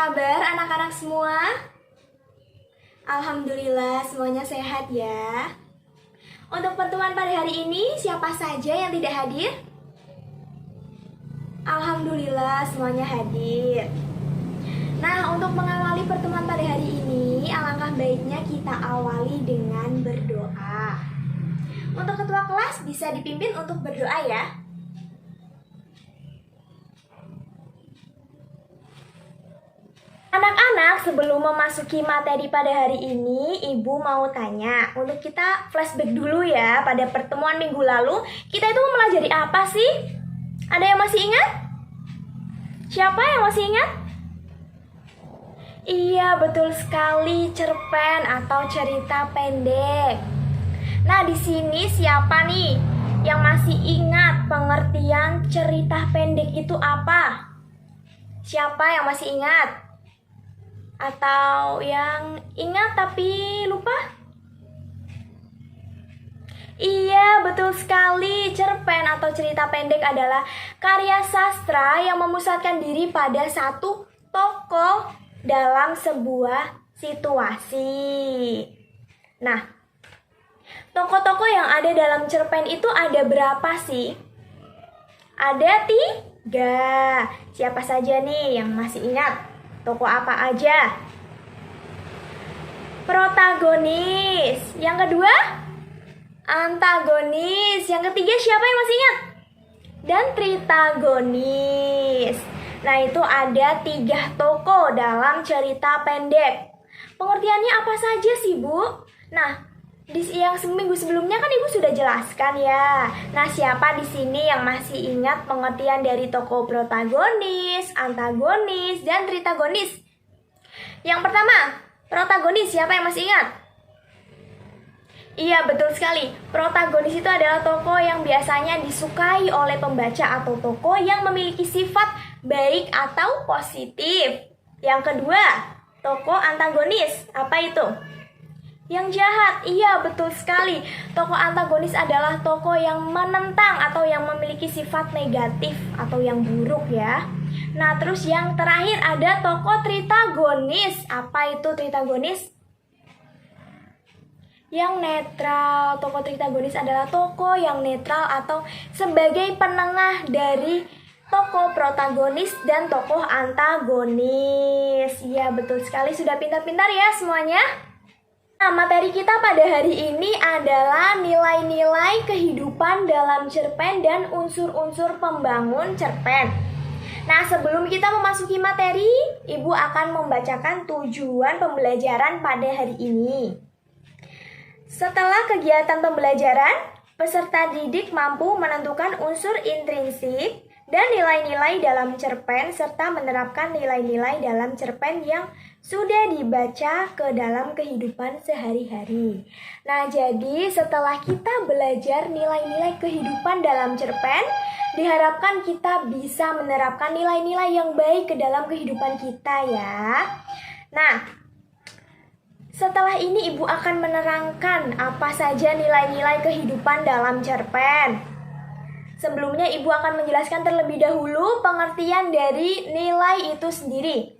kabar anak-anak semua? Alhamdulillah semuanya sehat ya. Untuk pertemuan pada hari ini, siapa saja yang tidak hadir? Alhamdulillah semuanya hadir. Nah, untuk mengawali pertemuan pada hari ini, alangkah baiknya kita awali dengan berdoa. Untuk ketua kelas bisa dipimpin untuk berdoa ya. Anak-anak, sebelum memasuki materi pada hari ini, Ibu mau tanya. Untuk kita flashback dulu ya, pada pertemuan minggu lalu, kita itu mempelajari apa sih? Ada yang masih ingat? Siapa yang masih ingat? Iya, betul sekali, cerpen atau cerita pendek. Nah, di sini siapa nih yang masih ingat pengertian cerita pendek itu apa? Siapa yang masih ingat? Atau yang ingat tapi lupa? Iya, betul sekali. Cerpen atau cerita pendek adalah karya sastra yang memusatkan diri pada satu tokoh dalam sebuah situasi. Nah, tokoh-tokoh yang ada dalam cerpen itu ada berapa sih? Ada 3. Siapa saja nih yang masih ingat? Tokoh apa aja? Protagonis. Yang kedua, antagonis. Yang ketiga, siapa yang masih ingat? Dan tritagonis. Nah, itu ada 3 tokoh dalam cerita pendek. Pengertiannya apa saja sih, Bu? Nah, di yang seminggu sebelumnya kan Ibu sudah jelaskan ya. Nah, siapa di sini yang masih ingat pengertian dari tokoh protagonis, antagonis, dan tritagonis? Yang pertama, protagonis. Siapa yang masih ingat? Iya, betul sekali. Protagonis itu adalah tokoh yang biasanya disukai oleh pembaca atau tokoh yang memiliki sifat baik atau positif. Yang kedua, tokoh antagonis. Apa itu? Yang jahat. Iya, betul sekali. Tokoh antagonis adalah tokoh yang menentang atau yang memiliki sifat negatif atau yang buruk ya. Nah, terus yang terakhir ada tokoh tritagonis. Apa itu tritagonis? Yang netral. Tokoh tritagonis adalah tokoh yang netral atau sebagai penengah dari tokoh protagonis dan tokoh antagonis. Iya, betul sekali. Sudah pintar-pintar ya semuanya? Nah, materi kita pada hari ini adalah nilai-nilai kehidupan dalam cerpen dan unsur-unsur pembangun cerpen. Nah, sebelum kita memasuki materi, Ibu akan membacakan tujuan pembelajaran pada hari ini. Setelah kegiatan pembelajaran, peserta didik mampu menentukan unsur intrinsik dan nilai-nilai dalam cerpen serta menerapkan nilai-nilai dalam cerpen yang sudah dibaca ke dalam kehidupan sehari-hari. Nah, jadi setelah kita belajar nilai-nilai kehidupan dalam cerpen, diharapkan kita bisa menerapkan nilai-nilai yang baik ke dalam kehidupan kita ya. Nah, setelah ini Ibu akan menerangkan apa saja nilai-nilai kehidupan dalam cerpen. Sebelumnya Ibu akan menjelaskan terlebih dahulu pengertian dari nilai itu sendiri.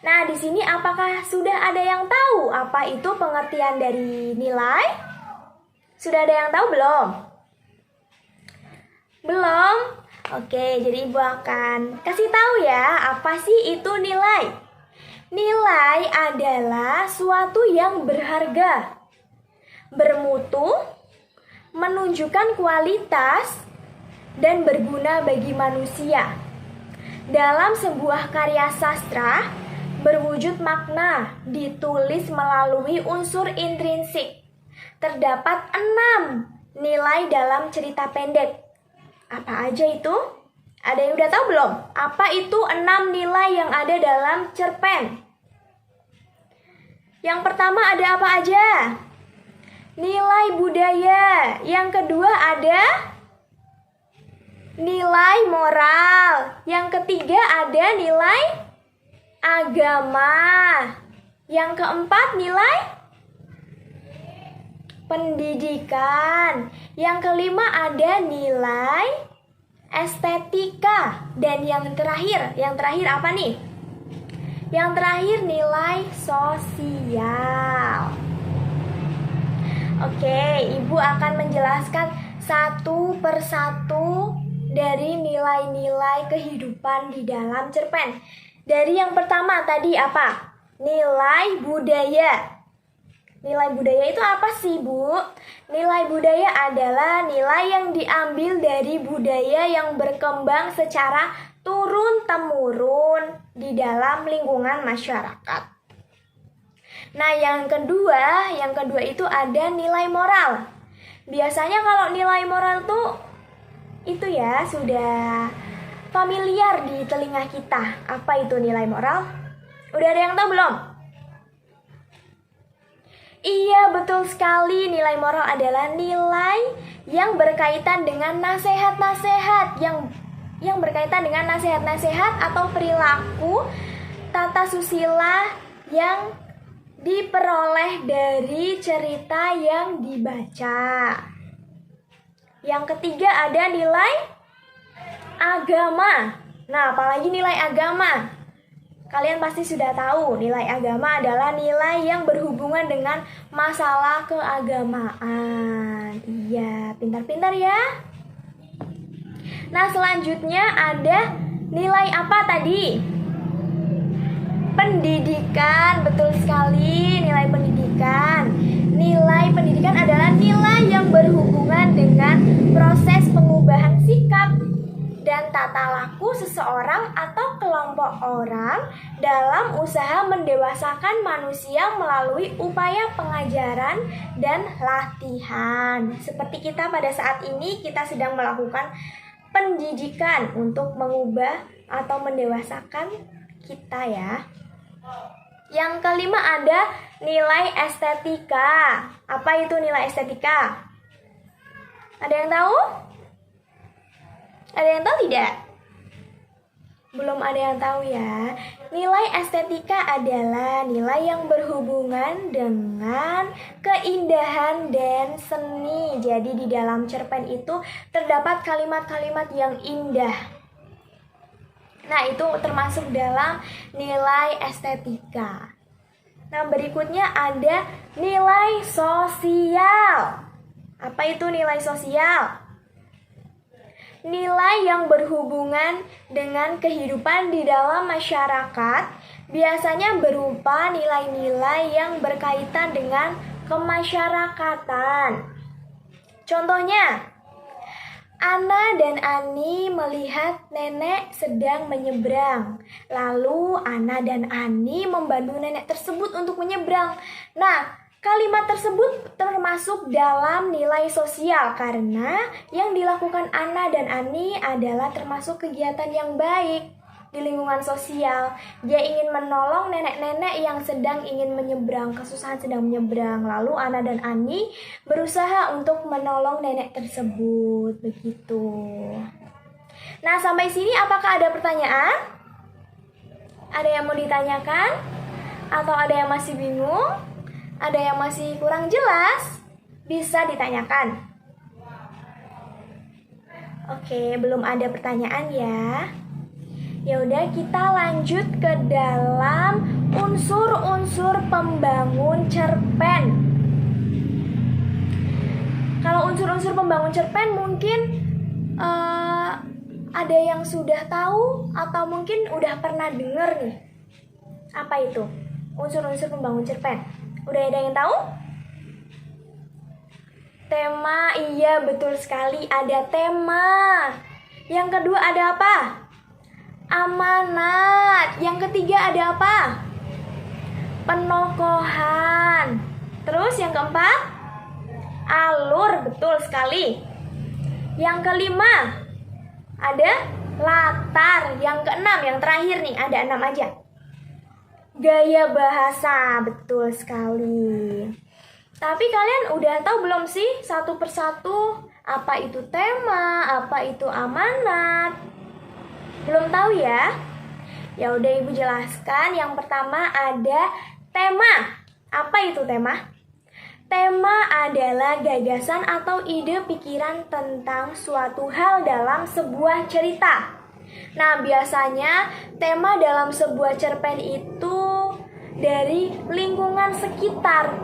Nah, di sini apakah sudah ada yang tahu apa itu pengertian dari nilai? Sudah ada yang tahu belum? Belum? Oke, jadi Ibu akan kasih tahu ya, apa sih itu nilai? Nilai adalah suatu yang berharga, bermutu, menunjukkan kualitas, dan berguna bagi manusia. Dalam sebuah karya sastra, berwujud makna, ditulis melalui unsur intrinsik. Terdapat 6 nilai dalam cerita pendek. Apa aja itu? Ada yang udah tahu belum? Apa itu 6 nilai yang ada dalam cerpen? Yang pertama ada apa aja? Nilai budaya. Yang kedua ada nilai moral. Yang ketiga ada nilai agama. Yang keempat nilai pendidikan. Yang kelima ada nilai estetika. Dan yang terakhir apa nih? Yang terakhir nilai sosial. Oke, Ibu akan menjelaskan satu persatu dari nilai-nilai kehidupan di dalam cerpen. Dari yang pertama tadi apa? Nilai budaya. Nilai budaya itu apa sih, Bu? Nilai budaya adalah nilai yang diambil dari budaya yang berkembang secara turun-temurun di dalam lingkungan masyarakat. Nah, yang kedua itu ada nilai moral. Biasanya kalau nilai moral tuh itu ya sudah familiar di telinga kita. Apa itu nilai moral? Udah ada yang tahu belum? Iya, betul sekali. Nilai moral adalah nilai yang berkaitan dengan nasihat-nasihat yang berkaitan dengan nasihat-nasihat atau perilaku tata susila yang diperoleh dari cerita yang dibaca. Yang ketiga ada nilai agama. Nah, apalagi nilai agama? Kalian pasti sudah tahu, nilai agama adalah nilai yang berhubungan dengan masalah keagamaan. Iya, pintar-pintar ya. Nah, selanjutnya ada nilai apa tadi? Pendidikan, betul sekali, nilai pendidikan. Nilai pendidikan adalah nilai yang berhubungan dengan proses pengubahan sikap dan tata laku seseorang atau kelompok orang dalam usaha mendewasakan manusia melalui upaya pengajaran dan latihan. Seperti kita pada saat ini, kita sedang melakukan pendidikan untuk mengubah atau mendewasakan kita ya. Yang kelima ada nilai estetika. Apa itu nilai estetika? Ada yang tahu? Ada yang tahu tidak? Belum ada yang tahu ya. Nilai estetika adalah nilai yang berhubungan dengan keindahan dan seni. Jadi di dalam cerpen itu terdapat kalimat-kalimat yang indah. Nah, itu termasuk dalam nilai estetika. Nah, berikutnya ada nilai sosial. Apa itu nilai sosial? Nilai yang berhubungan dengan kehidupan di dalam masyarakat biasanya berupa nilai-nilai yang berkaitan dengan kemasyarakatan. Contohnya, Ana dan Ani melihat nenek sedang menyeberang. Lalu Ana dan Ani membantu nenek tersebut untuk menyeberang. Nah, kalimat tersebut termasuk dalam nilai sosial karena yang dilakukan Ana dan Ani adalah termasuk kegiatan yang baik di lingkungan sosial. Dia ingin menolong nenek-nenek yang sedang ingin menyeberang, kesusahan sedang menyeberang. Lalu Ana dan Ani berusaha untuk menolong nenek tersebut. Begitu. Nah, sampai sini apakah ada pertanyaan? Ada yang mau ditanyakan? Atau ada yang masih bingung? Ada yang masih kurang jelas? Bisa ditanyakan. Oke, belum ada pertanyaan ya. Ya udah, kita lanjut ke dalam unsur-unsur pembangun cerpen. Kalau unsur-unsur pembangun cerpen mungkin ada yang sudah tahu atau mungkin udah pernah dengar nih. Apa itu? Unsur-unsur pembangun cerpen. Udah ada yang tahu? Tema, iya betul sekali, ada tema. Yang kedua ada apa? Amanat. Yang ketiga ada apa? Penokohan. Terus yang keempat? Alur, betul sekali. Yang kelima ada latar. Yang keenam, yang terakhir nih, ada 6 aja. Gaya bahasa, betul sekali. Tapi kalian udah tahu belum sih satu persatu apa itu tema, apa itu amanat? Belum tahu ya? Ya udah Ibu jelaskan. Yang pertama ada tema. Apa itu tema? Tema adalah gagasan atau ide pikiran tentang suatu hal dalam sebuah cerita. Nah, biasanya tema dalam sebuah cerpen itu dari lingkungan sekitar,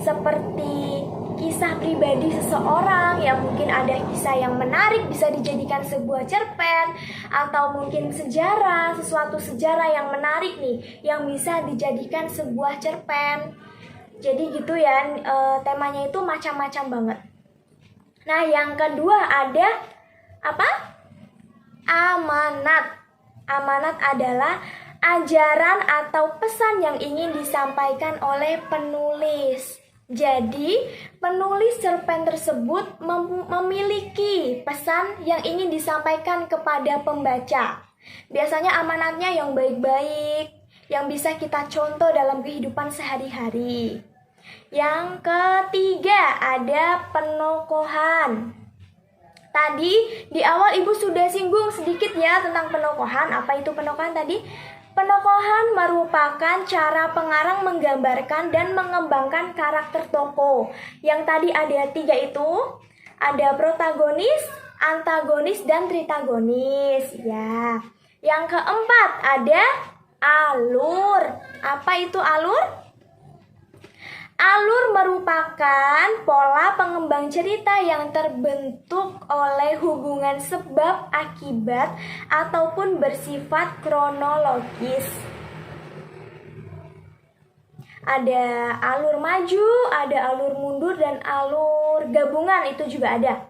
seperti kisah pribadi seseorang yang mungkin ada kisah yang menarik bisa dijadikan sebuah cerpen, atau mungkin sejarah, sesuatu sejarah yang menarik nih yang bisa dijadikan sebuah cerpen. Jadi gitu ya, temanya itu macam-macam banget. Nah, yang kedua ada apa? Amanat. Amanat adalah ajaran atau pesan yang ingin disampaikan oleh penulis. Jadi, penulis cerpen tersebut memiliki pesan yang ingin disampaikan kepada pembaca. Biasanya amanatnya yang baik-baik, yang bisa kita contoh dalam kehidupan sehari-hari. Yang ketiga ada penokohan. Tadi di awal Ibu sudah singgung sedikit ya tentang penokohan. Apa itu penokohan tadi? Penokohan merupakan cara pengarang menggambarkan dan mengembangkan karakter tokoh. Yang tadi ada 3 itu, ada protagonis, antagonis, dan tritagonis. Ya. Yang keempat ada alur. Apa itu alur? Alur merupakan pola pengembang cerita yang terbentuk oleh hubungan sebab akibat ataupun bersifat kronologis. Ada alur maju, ada alur mundur, dan alur gabungan itu juga ada.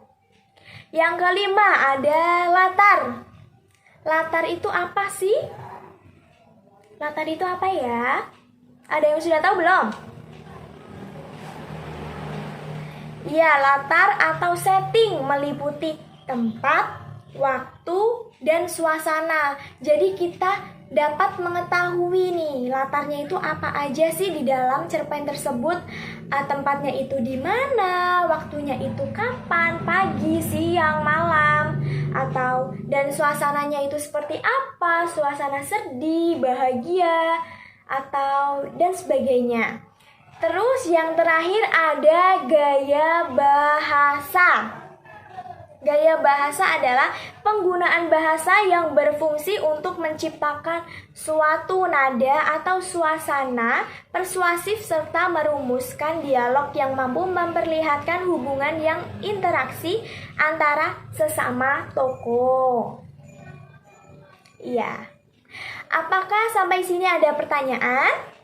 Yang kelima ada latar. Latar itu apa sih? Latar itu apa ya? Ada yang sudah tahu belum? Ya, latar atau setting meliputi tempat, waktu, dan suasana. Jadi kita dapat mengetahui nih latarnya itu apa aja sih di dalam cerpen tersebut. Tempatnya itu di mana, waktunya itu kapan, pagi, siang, malam, dan suasananya itu seperti apa, suasana sedih, bahagia, dan sebagainya. Terus yang terakhir ada gaya bahasa. Gaya bahasa adalah penggunaan bahasa yang berfungsi untuk menciptakan suatu nada atau suasana persuasif serta merumuskan dialog yang mampu memperlihatkan hubungan yang interaksi antara sesama tokoh. Iya. Apakah sampai sini ada pertanyaan?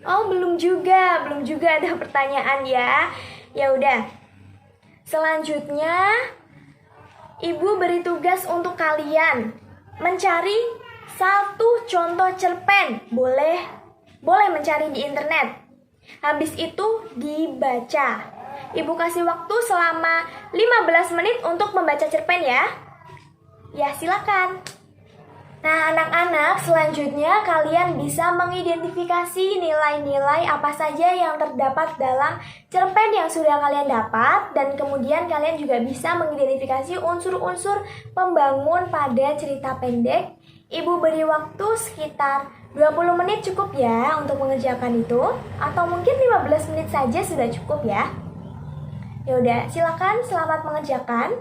Oh, belum juga ada pertanyaan ya. Ya udah. Selanjutnya, Ibu beri tugas untuk kalian mencari satu contoh cerpen. Boleh mencari di internet. Habis itu dibaca. Ibu kasih waktu selama 15 menit untuk membaca cerpen ya. Ya, silakan. Nah, anak-anak, selanjutnya kalian bisa mengidentifikasi nilai-nilai apa saja yang terdapat dalam cerpen yang sudah kalian dapat, dan kemudian kalian juga bisa mengidentifikasi unsur-unsur pembangun pada cerita pendek. Ibu beri waktu sekitar 20 menit cukup ya untuk mengerjakan itu, atau mungkin 15 menit saja sudah cukup ya. Yaudah, silakan, selamat mengerjakan.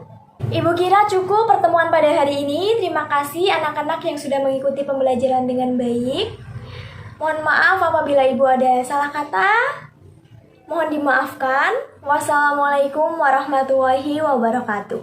Ibu kira cukup pertemuan pada hari ini. Terima kasih anak-anak yang sudah mengikuti pembelajaran dengan baik. Mohon maaf apabila Ibu ada salah kata. Mohon dimaafkan. Wassalamualaikum warahmatullahi wabarakatuh.